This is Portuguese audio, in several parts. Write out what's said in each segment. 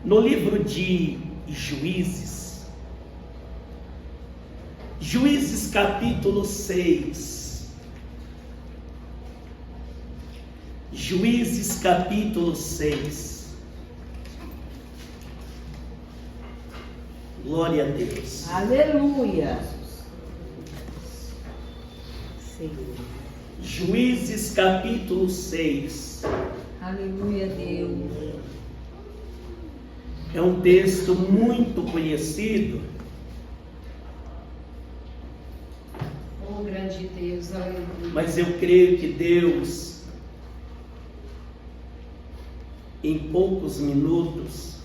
no livro de Juízes, Juízes capítulo 6, Juízes capítulo 6, glória a Deus. Aleluia. Juízes capítulo 6. Aleluia, Deus. É um texto muito conhecido. Oh, grande Deus, aleluia. Mas eu creio que Deus, em poucos minutos,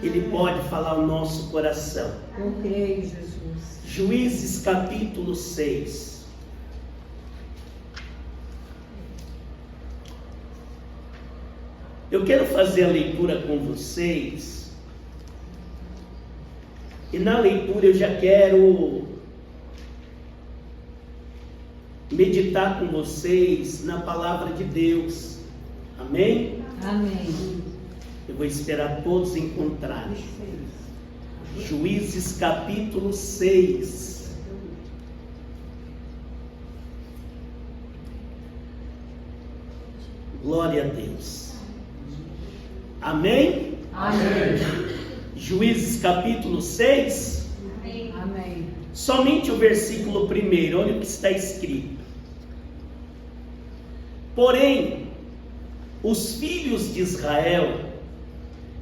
Ele pode falar ao nosso coração. Eu creio, Jesus. Juízes capítulo 6. Eu quero fazer a leitura com vocês. E na leitura eu já quero meditar com vocês na palavra de Deus. Amém? Amém. Eu vou esperar todos encontrarem. Juízes capítulo 6. Glória a Deus. Amém? Amém. Juízes capítulo 6. Amém. Amém. Somente o versículo 1, olha o que está escrito. Porém, os filhos de Israel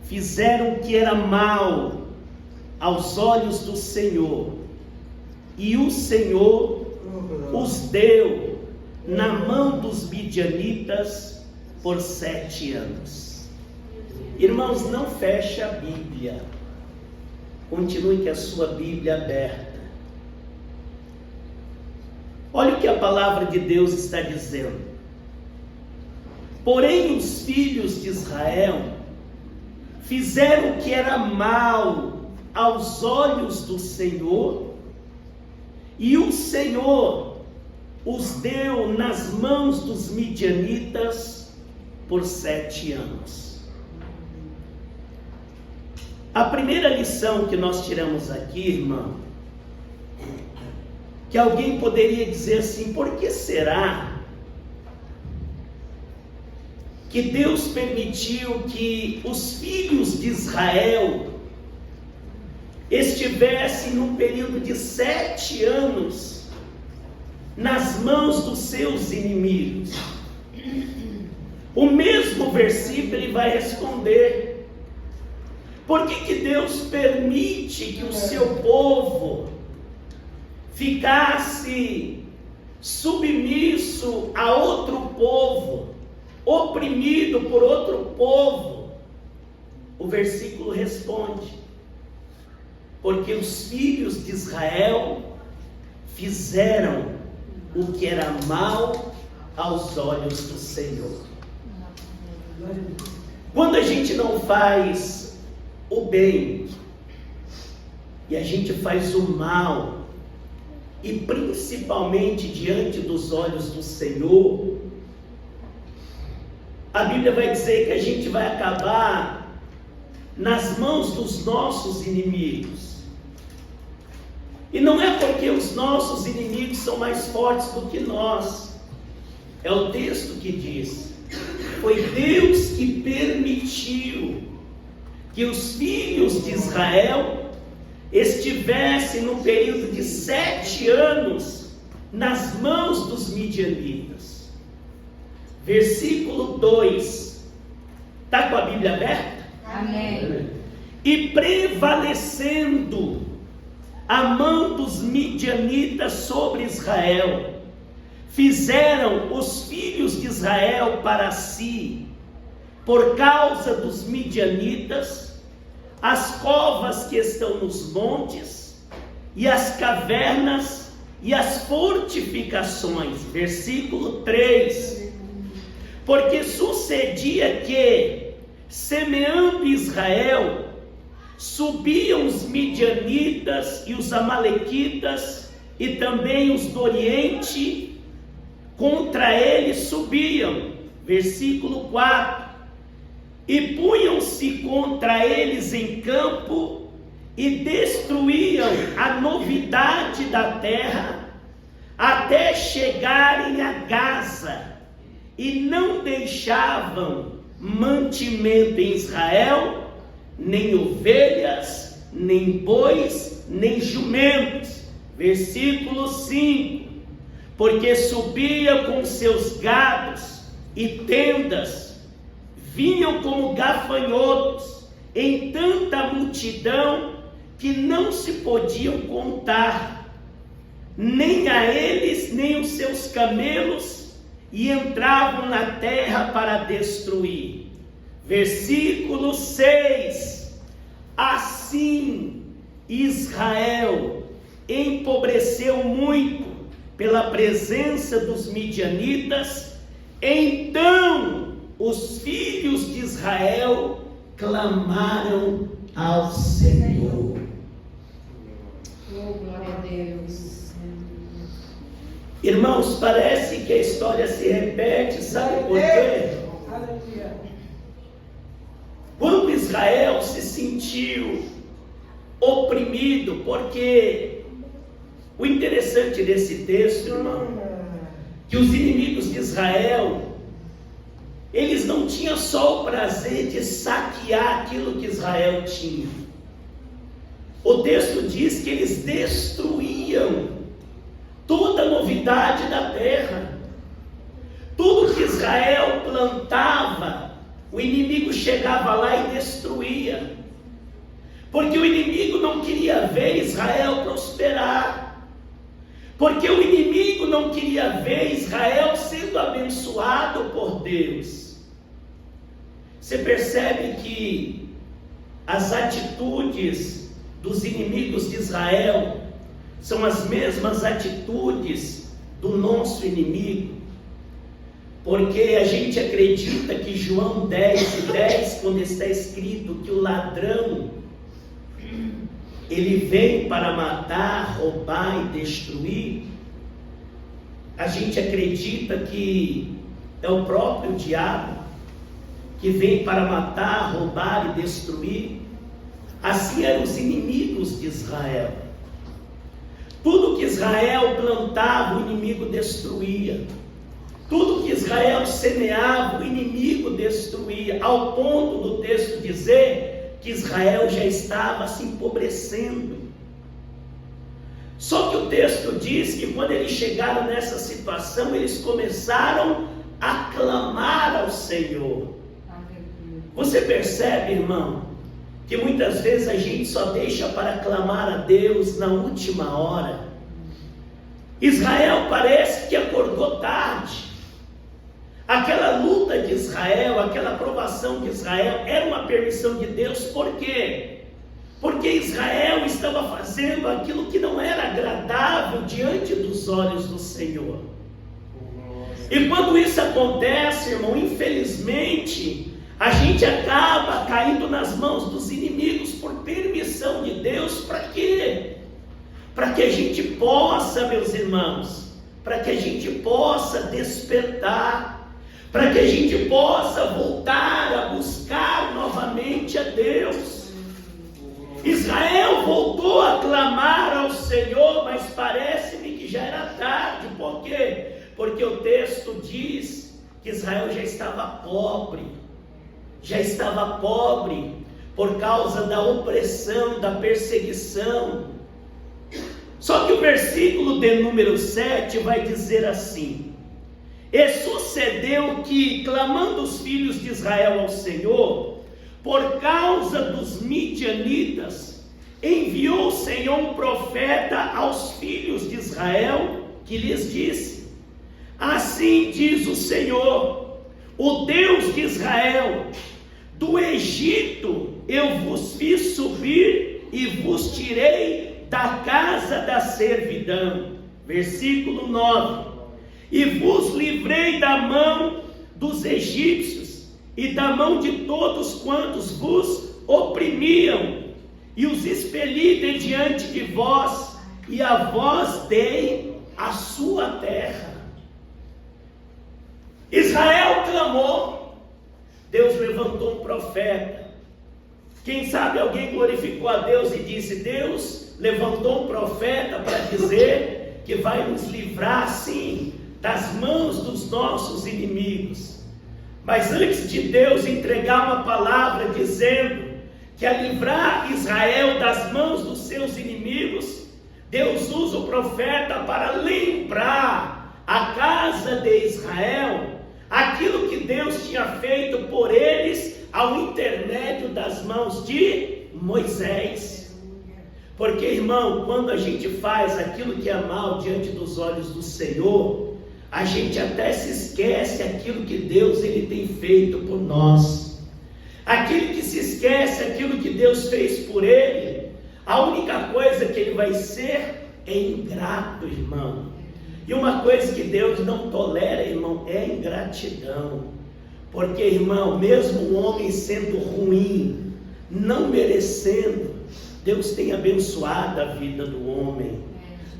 fizeram o que era mal aos olhos do Senhor, e o Senhor os deu na mão dos midianitas por 7 anos. Irmãos, não feche a Bíblia, continue com a sua Bíblia aberta. Olha o que a palavra de Deus está dizendo. Porém, os filhos de Israel fizeram o que era mal aos olhos do Senhor, e o Senhor os deu nas mãos dos midianitas por 7 anos. A primeira lição que nós tiramos aqui, irmão, que alguém poderia dizer assim: por que será que Deus permitiu que os filhos de Israel estivessem num período de 7 anos nas mãos dos seus inimigos? O mesmo versículo ele vai responder. Por que Deus permite que o seu povo ficasse submisso a outro povo, oprimido por outro povo? O versículo responde: porque os filhos de Israel fizeram o que era mal aos olhos do Senhor. Quando a gente não faz o bem e a gente faz o mal, e principalmente diante dos olhos do Senhor, a Bíblia vai dizer que a gente vai acabar nas mãos dos nossos inimigos. E não é porque os nossos inimigos são mais fortes do que nós. É o texto que diz: foi Deus que permitiu que os filhos de Israel estivessem no período de 7 anos nas mãos dos midianitas. Versículo 2. Está com a Bíblia aberta? Amém. E prevalecendo a mão dos midianitas sobre Israel, fizeram os filhos de Israel para si, por causa dos midianitas, as covas que estão nos montes, e as cavernas, e as fortificações. Versículo 3. Porque sucedia que, semeando Israel, subiam os midianitas e os amalequitas, e também os do Oriente, contra ele subiam. Versículo 4. e punham-se contra eles em campo, e destruíam a novidade da terra, até chegarem a Gaza, e não deixavam mantimento em Israel, nem ovelhas, nem bois, nem jumentos. Versículo 5: porque subia com seus gados e tendas, vinham como gafanhotos, em tanta multidão que não se podiam contar, nem a eles, nem os seus camelos, e entravam na terra para destruir. Versículo 6: assim Israel empobreceu muito pela presença dos midianitas. Então os filhos de Israel clamaram ao Senhor. Oh, glória a Deus. Irmãos, parece que a história se repete, sabe por quê? Quando Israel se sentiu oprimido, porque o interessante desse texto, irmão, que os inimigos de Israel, eles não tinham só o prazer de saquear aquilo que Israel tinha. O texto diz que eles destruíam toda a novidade da terra. Tudo que Israel plantava, o inimigo chegava lá e destruía. Porque o inimigo não queria ver Israel prosperar. Porque o inimigo não queria ver Israel sendo abençoado por Deus. Você percebe que as atitudes dos inimigos de Israel são as mesmas atitudes do nosso inimigo. Porque a gente acredita que João 10:10, quando está escrito que o ladrão, ele vem para matar, roubar e destruir, a gente acredita que é o próprio diabo que vem para matar, roubar e destruir. Assim eram os inimigos de Israel. Tudo que Israel plantava, o inimigo destruía. Tudo que Israel semeava, o inimigo destruía, ao ponto do texto dizer que Israel já estava se empobrecendo. Só que o texto diz que quando eles chegaram nessa situação, eles começaram a clamar ao Senhor. Você percebe, irmão, que muitas vezes a gente só deixa para clamar a Deus na última hora. Israel parece que acordou tarde. Aquela luta de Israel, aquela provação de Israel, era uma permissão de Deus. Por quê? Porque Israel estava fazendo aquilo que não era agradável diante dos olhos do Senhor. E quando isso acontece, irmão, infelizmente, a gente acaba caindo nas mãos dos inimigos por permissão de Deus. Para quê? Para que a gente possa, meus irmãos, para que a gente possa despertar, para que a gente possa voltar a buscar novamente a Deus. Israel voltou a clamar ao Senhor, mas parece-me que já era tarde. Por quê? Porque o texto diz que Israel já estava pobre por causa da opressão, da perseguição. Só que o versículo de número 7 vai dizer assim: e sucedeu que, clamando os filhos de Israel ao Senhor, por causa dos midianitas, enviou o Senhor um profeta aos filhos de Israel, que lhes disse: assim diz o Senhor, o Deus de Israel, do Egito eu vos fiz subir e vos tirei da casa da servidão. Versículo 9: e vos livrei da mão dos egípcios e da mão de todos quantos vos oprimiam, e os expeli de diante de vós, e a vós dei a sua terra. Israel clamou, Deus levantou um profeta. Quem sabe alguém glorificou a Deus e disse: Deus levantou um profeta para dizer que vai nos livrar, sim, das mãos dos nossos inimigos. Mas antes de Deus entregar uma palavra dizendo que a livrar Israel das mãos dos seus inimigos, Deus usa o profeta para lembrar a casa de Israel aquilo que Deus tinha feito por eles ao intermédio das mãos de Moisés. Porque, irmão, quando a gente faz aquilo que é mal diante dos olhos do Senhor, a gente até se esquece aquilo que Deus ele tem feito por nós. Aquele que se esquece aquilo que Deus fez por ele, a única coisa que ele vai ser é ingrato, irmão. E uma coisa que Deus não tolera, irmão, é ingratidão. Porque, irmão, mesmo o homem sendo ruim, não merecendo, Deus tem abençoado a vida do homem.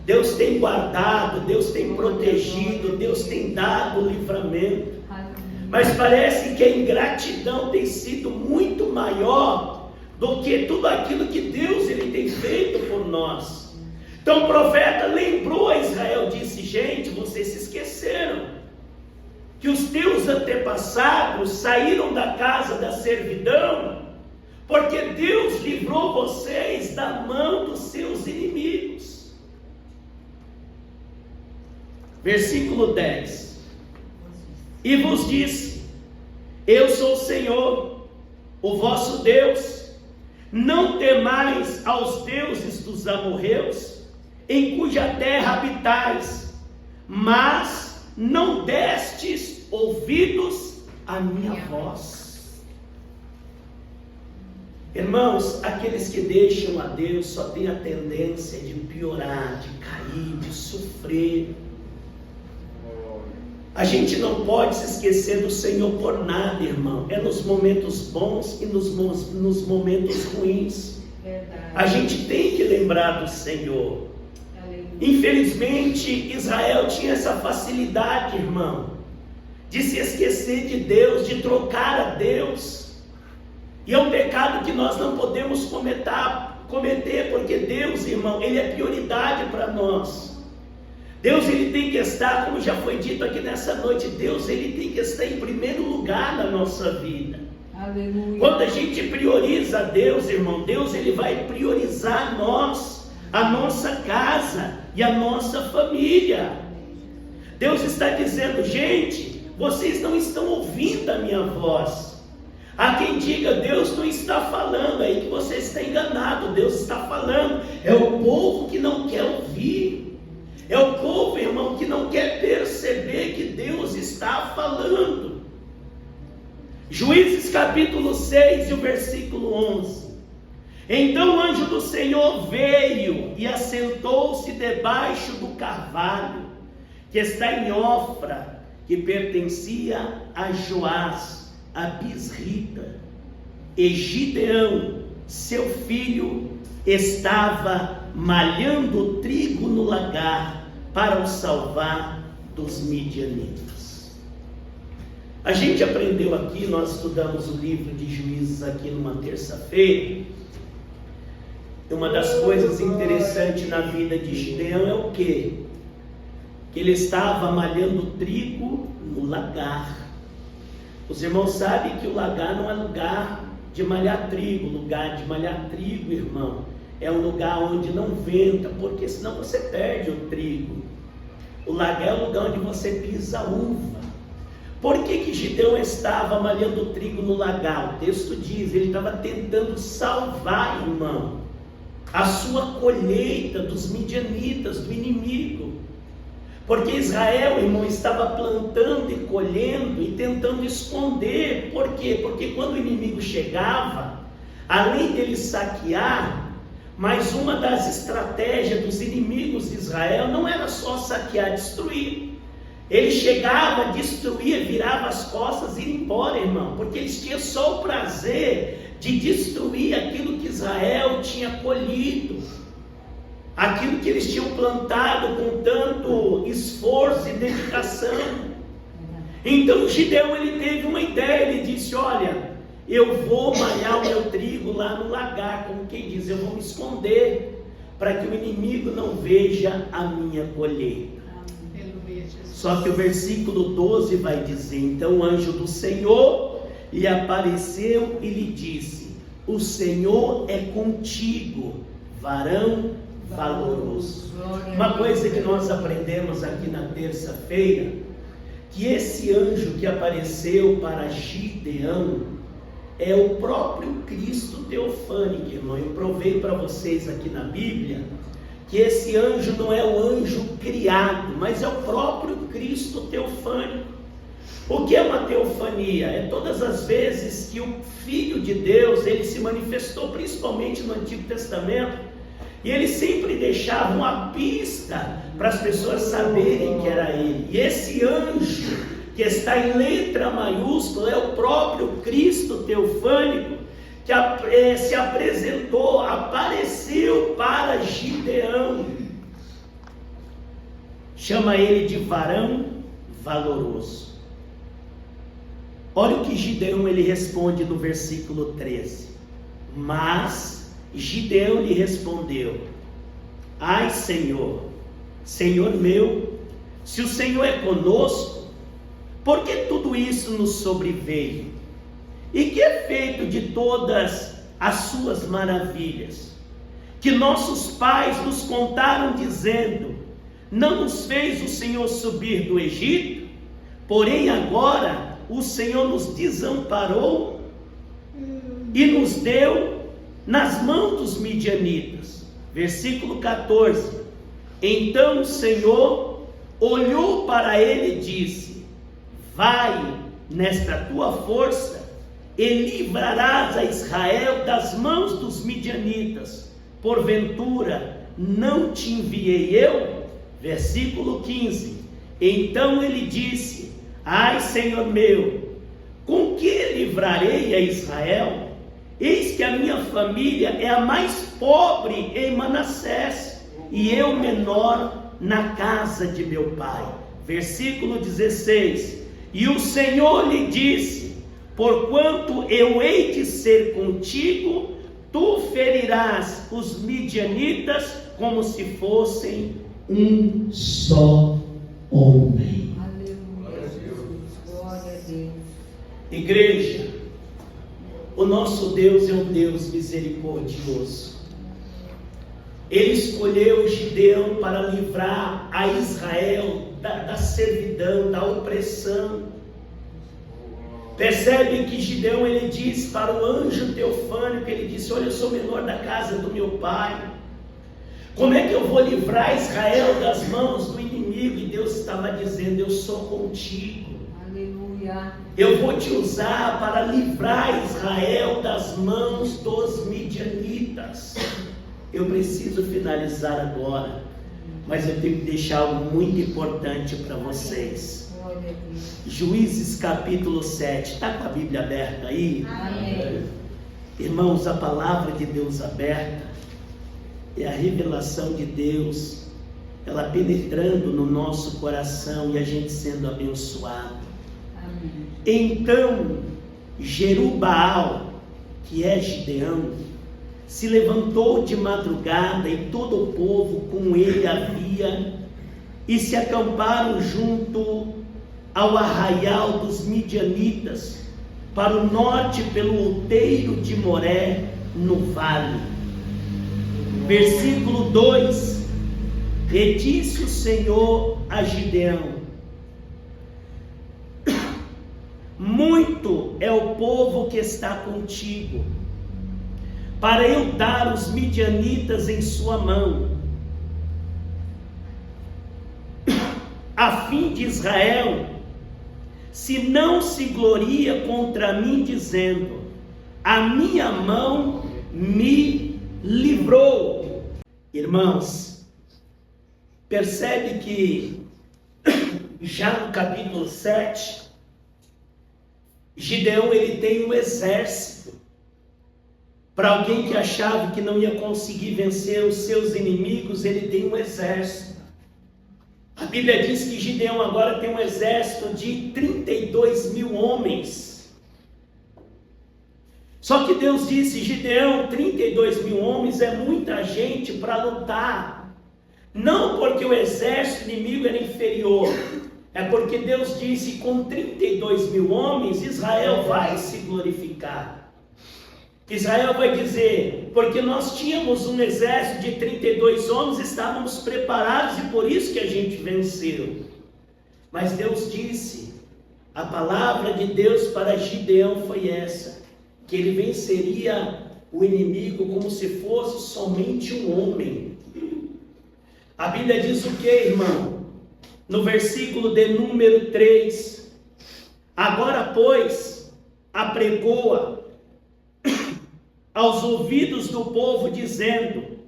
Deus tem guardado, Deus tem protegido, Deus tem dado livramento. Mas parece que a ingratidão tem sido muito maior do que tudo aquilo que Deus ele tem feito por nós. Então o profeta lembrou a Israel, disse: gente, vocês se esqueceram que os teus antepassados saíram da casa da servidão, porque Deus livrou vocês da mão dos seus inimigos. Versículo 10: e vos disse: eu sou o Senhor, o vosso Deus, não temais aos deuses dos amorreus, em cuja terra habitais, mas não destes ouvidos à minha voz. Irmãos, aqueles que deixam a Deus só têm a tendência de piorar, de cair, de sofrer. A gente não pode se esquecer do Senhor por nada, irmão. É nos momentos bons e nos momentos ruins. Verdade. A gente tem que lembrar do Senhor. Aleluia. Infelizmente, Israel tinha essa facilidade, irmão, de se esquecer de Deus, de trocar a Deus. E é um pecado que nós não podemos cometer, porque Deus, irmão, Ele é prioridade para nós. Deus ele tem que estar, como já foi dito aqui nessa noite, Deus ele tem que estar em primeiro lugar na nossa vida. Aleluia. Quando a gente prioriza a Deus, irmão, Deus ele vai priorizar nós, a nossa casa e a nossa família. Deus está dizendo: gente, vocês não estão ouvindo a minha voz. Há quem diga: Deus não está falando, aí que você está enganado. Deus está falando, é o povo que não quer ouvir. É o povo, irmão, que não quer perceber que Deus está falando. Juízes capítulo 6 e o versículo 11. Então o anjo do Senhor veio e assentou-se debaixo do carvalho, que está em Ofra, que pertencia a Joás, a Bisrita. E Gideão, seu filho, estava malhando trigo no lagar para o salvar dos midianitas. A gente aprendeu aqui, nós estudamos o livro de Juízes aqui numa terça-feira. Uma das coisas interessantes na vida de Gideão é o quê? Que ele estava malhando trigo no lagar. Os irmãos sabem que o lagar não é lugar de malhar trigo. Lugar de malhar trigo, irmão, é um lugar onde não venta, porque senão você perde o trigo. O lagar é o lugar onde você pisa a uva. Por que Gideão estava malhando trigo no lagar? O texto diz, ele estava tentando salvar, irmão, a sua colheita dos midianitas, do inimigo. Porque Israel, irmão, estava plantando e colhendo e tentando esconder. Por quê? Porque quando o inimigo chegava, além dele saquear, mas uma das estratégias dos inimigos de Israel não era só saquear, destruir. Ele chegava, destruía, virava as costas e ia embora, irmão, porque eles tinham só o prazer de destruir aquilo que Israel tinha colhido, aquilo que eles tinham plantado com tanto esforço e dedicação. Então Gideão, ele teve uma ideia, ele disse: olha, eu vou malhar o meu trigo lá no lagar, como quem diz, eu vou me esconder, para que o inimigo não veja a minha colheita. Só que o versículo 12 vai dizer: então o anjo do Senhor lhe apareceu e lhe disse: o Senhor é contigo, varão valoroso. Uma coisa que nós aprendemos aqui na terça-feira, que esse anjo que apareceu para Gideão é o próprio Cristo teofânico, irmão. Eu provei para vocês aqui na Bíblia que esse anjo não é o anjo criado, mas é o próprio Cristo teofânico. O que é uma teofania? É todas as vezes que o Filho de Deus, ele se manifestou, principalmente no Antigo Testamento, e ele sempre deixava uma pista para as pessoas saberem que era ele. E esse anjo, que está em letra maiúscula, é o próprio Cristo teofânico, que se apresentou, apareceu para Gideão. Chama ele de varão valoroso. Olha o que Gideão ele responde no versículo 13. Mas Gideão lhe respondeu: ai, Senhor, Senhor meu, se o Senhor é conosco, por que tudo isso nos sobreveio? E que é feito de todas as suas maravilhas, que nossos pais nos contaram dizendo: não nos fez o Senhor subir do Egito? Porém agora o Senhor nos desamparou e nos deu nas mãos dos midianitas. Versículo 14. Então o Senhor olhou para ele e disse: vai nesta tua força e livrarás a Israel das mãos dos midianitas. Porventura não te enviei eu? Versículo 15. Então ele disse: ai, Senhor meu, com que livrarei a Israel? Eis que a minha família é a mais pobre em Manassés, e eu menor na casa de meu pai. Versículo 16. E o Senhor lhe disse: porquanto eu hei de ser contigo, tu ferirás os midianitas como se fossem um só homem. Aleluia, Jesus. Glória a Deus. Igreja, o nosso Deus é um Deus misericordioso. Ele escolheu Gideão para livrar a Israel da servidão, da opressão. Percebe que Gideão, ele diz para o anjo teofânico, ele disse: olha, eu sou menor da casa do meu pai, como é que eu vou livrar Israel das mãos do inimigo? E Deus estava dizendo: eu sou contigo. Aleluia. Eu vou te usar para livrar Israel das mãos dos midianitas. Eu preciso finalizar agora, mas eu tenho que deixar algo muito importante para vocês. Juízes capítulo 7, está com a Bíblia aberta aí? Amém. Irmãos, a palavra de Deus aberta é a revelação de Deus, ela penetrando no nosso coração e a gente sendo abençoado. Amém. Então Jerubaal, que é Gideão, se levantou de madrugada, e todo o povo com ele havia, e se acamparam junto ao arraial dos midianitas, para o norte pelo outeiro de Moré, no vale. Versículo 2: e disse o Senhor a Gideão: muito é o povo que está contigo, para eu dar os midianitas em sua mão, a fim de Israel se não se gloria contra mim, dizendo: a minha mão me livrou. Irmãos, percebe que já no capítulo 7, Gideão ele tem um exército. Para alguém que achava que não ia conseguir vencer os seus inimigos, ele tem um exército. A Bíblia diz que Gideão agora tem um exército de 32 mil homens. Só que Deus disse: Gideão, 32 mil homens é muita gente para lutar. Não porque o exército inimigo era inferior, é porque Deus disse: com 32 mil homens Israel vai se glorificar. Israel vai dizer: porque nós tínhamos um exército de 32 homens, estávamos preparados e por isso que a gente venceu. Mas Deus disse, a palavra de Deus para Gideão foi essa, que ele venceria o inimigo como se fosse somente um homem. A Bíblia diz o que, irmão? No versículo de número 3: agora, pois, apregoa aos ouvidos do povo, dizendo: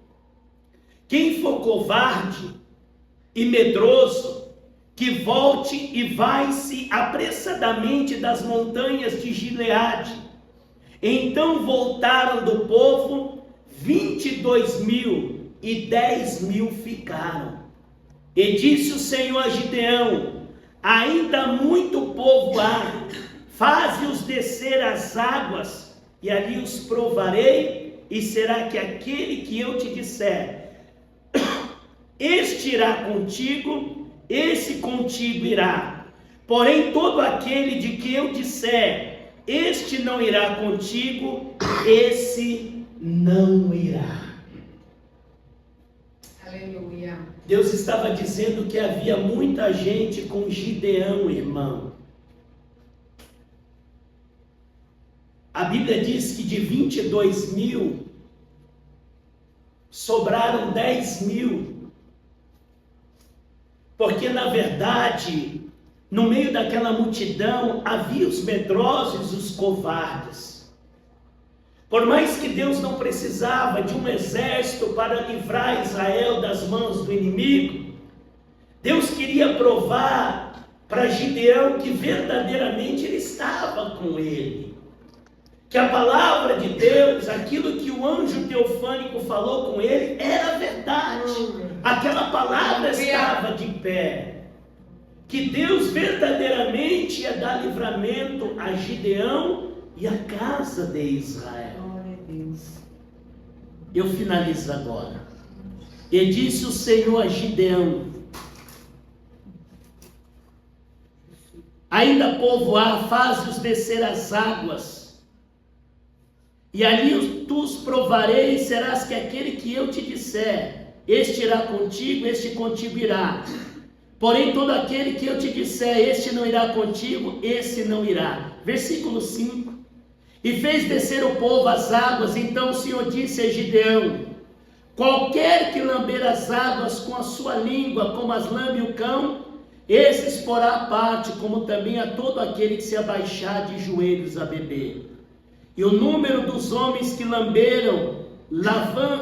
quem for covarde e medroso, que volte e vai-se apressadamente das montanhas de Gileade. Então voltaram do povo 22 mil, e 10 mil ficaram. E disse o Senhor a Gideão: ainda muito povo há, faze-os descer as águas, e ali os provarei, e será que aquele que eu te disser, este irá contigo, esse contigo irá. Porém todo aquele de que eu disser, este não irá contigo, esse não irá. Aleluia. Deus estava dizendo que havia muita gente com Gideão, irmão. A Bíblia diz que de 22 mil, sobraram 10 mil. Porque na verdade, no meio daquela multidão, havia os medrosos e os covardes. Por mais que Deus não precisava de um exército para livrar Israel das mãos do inimigo, Deus queria provar para Gideão que verdadeiramente ele estava com ele. Que a palavra de Deus, aquilo que o anjo teofânico falou com ele, era verdade. Aquela palavra estava de pé. Que Deus verdadeiramente ia dar livramento a Gideão e a casa de Israel. Eu finalizo agora. E disse o Senhor a Gideão: ainda povo há, faze-os descer as águas, e ali tu os provarei, e serás que aquele que eu te disser, este irá contigo, este contigo irá. Porém todo aquele que eu te disser, este não irá contigo, esse não irá. Versículo 5. E fez descer o povo às águas. Então o Senhor disse a Gideão: qualquer que lamber as águas com a sua língua, como as lambe o cão, esses porá à parte, como também a todo aquele que se abaixar de joelhos a beber. E o número dos homens que lamberam,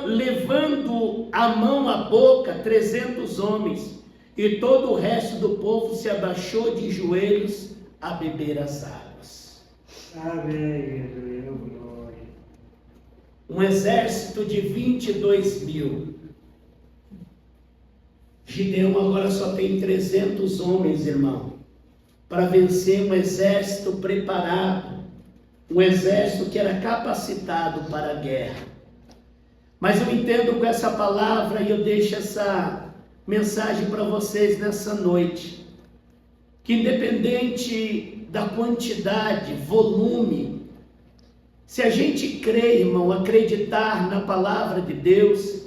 levando a mão à boca, 300 homens, e todo o resto do povo se abaixou de joelhos a beber as águas. Amém, glória. Um exército de 22 mil. Gideão agora só tem 300 homens, irmão, para vencer um exército preparado, um exército que era capacitado para a guerra. Mas eu entendo com essa palavra e eu deixo essa mensagem para vocês nessa noite, que independente da quantidade, volume, se a gente crê, irmão, acreditar na palavra de Deus,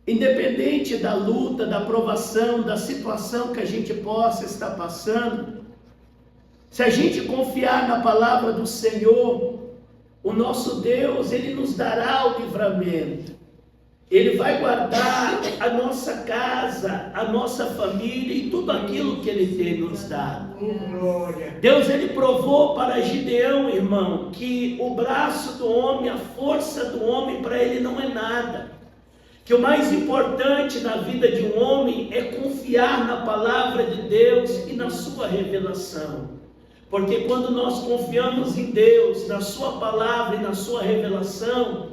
independente da luta, da provação, da situação que a gente possa estar passando, se a gente confiar na palavra do Senhor, o nosso Deus, Ele nos dará o livramento. Ele vai guardar a nossa casa, a nossa família e tudo aquilo que Ele tem nos dado. Deus, Ele provou para Gideão, irmão, que o braço do homem, a força do homem para ele não é nada. Que o mais importante na vida de um homem é confiar na palavra de Deus e na sua revelação. Porque quando nós confiamos em Deus, na sua palavra e na sua revelação,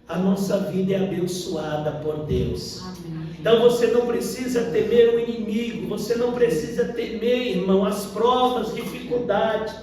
a nossa vida é abençoada por Deus. Amém. Então você não precisa temer o inimigo, você não precisa temer, irmão, as provas, dificuldades,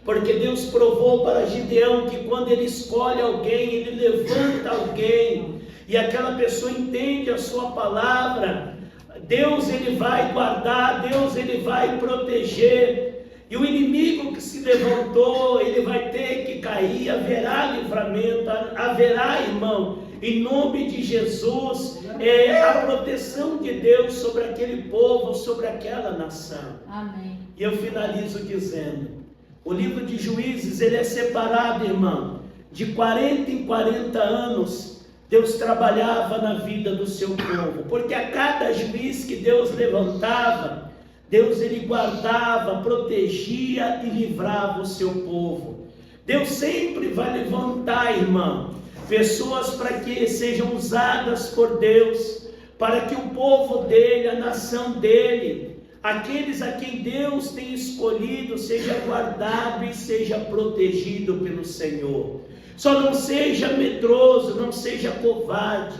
porque Deus provou para Gideão que quando ele escolhe alguém, ele levanta alguém, e aquela pessoa entende a sua palavra, Deus ele vai guardar, Deus ele vai proteger, e o inimigo que se levantou, ele vai ter que cair, haverá livramento, haverá, irmão, em nome de Jesus, a proteção de Deus sobre aquele povo, sobre aquela nação. Amém. E eu finalizo dizendo, o livro de Juízes, ele é separado, irmão, de 40 em 40 anos, Deus trabalhava na vida do seu povo, porque a cada juiz que Deus levantava, Deus ele guardava, protegia e livrava o seu povo. Deus sempre vai levantar, irmão, pessoas para que sejam usadas por Deus, para que o povo dele, a nação dele, aqueles a quem Deus tem escolhido, seja guardado e seja protegido pelo Senhor. Só não seja medroso, não seja covarde,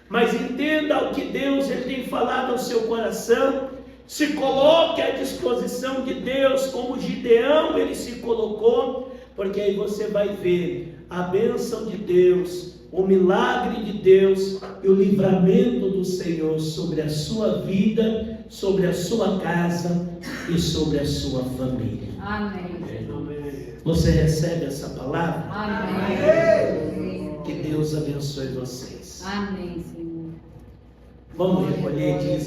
mas entenda o que Deus ele tem falado ao seu coração, se coloque à disposição de Deus, como Gideão ele se colocou, porque aí você vai ver a bênção de Deus, o milagre de Deus e o livramento do Senhor sobre a sua vida, sobre a sua casa e sobre a sua família. Amém. Você recebe essa palavra? Amém. Que Deus abençoe vocês. Amém, Senhor. Vamos recolher, diz